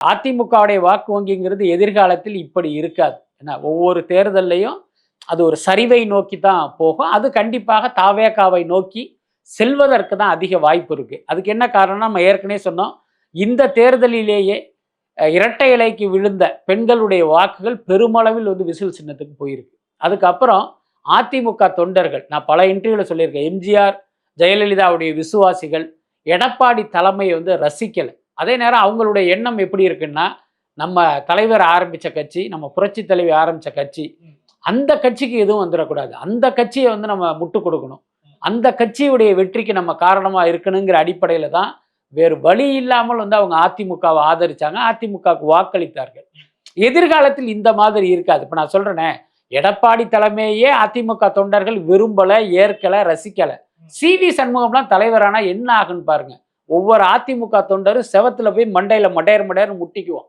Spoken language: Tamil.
அதிமுகவுடைய வாக்கு வங்கிங்கிறது எதிர்காலத்தில் இப்படி இருக்காது. ஏன்னா ஒவ்வொரு தேர்தல்லையும் அது ஒரு சரிவை நோக்கி தான் போகும். அது கண்டிப்பாக தாவேகாவை நோக்கி செல்வதற்கு தான் அதிக வாய்ப்பு இருக்கு. அதுக்கு என்ன காரணம், நம்ம ஏற்கனவே சொன்னோம். இந்த தேர்தலிலேயே இரட்டை இலைக்கு விழுந்த பெண்களுடைய வாக்குகள் பெருமளவில் வந்து விசில் சின்னத்துக்கு போயிருக்கு. அதுக்கப்புறம் அதிமுக தொண்டர்கள், நான் பல இன்டர்வியூல சொல்லியிருக்கேன், எம்ஜிஆர் ஜெயலலிதாவுடைய விசுவாசிகள் எடப்பாடி தலைமையை வந்து ரசிக்கல. அதே நேரம் அவங்களுடைய எண்ணம் எப்படி இருக்குன்னா, நம்ம தலைவர் ஆரம்பிச்ச கட்சி, நம்ம புரட்சி தலைவி ஆரம்பிச்ச கட்சி, அந்த கட்சிக்கு எதுவும் வந்துடக்கூடாது. அந்த கட்சியை வந்து நம்ம முட்டு கொடுக்கணும். அந்த கட்சியுடைய வெற்றிக்கு நம்ம காரணமா இருக்கணுங்கிற அடிப்படையில தான் வேறு வழி இல்லாமல் வந்து அவங்க அதிமுகவை ஆதரிச்சாங்க. அதிமுகவுக்கு வாக்களித்தார்கள். எதிர்காலத்தில் இந்த மாதிரி இருக்காது. இப்ப நான் சொல்றேனே, எடப்பாடி தலைமையே அதிமுக தொண்டர்கள் விரும்பல, ஏற்கல, ரசிக்கல. சி.வி. சண்முகம்லாம் தலைவரானா என்ன ஆகுன்னு பாருங்க. ஒவ்வொரு அதிமுக தொண்டரும் செவத்துல போய் மண்டையில மடையர் மடையர்னு முட்டிக்குவோம்.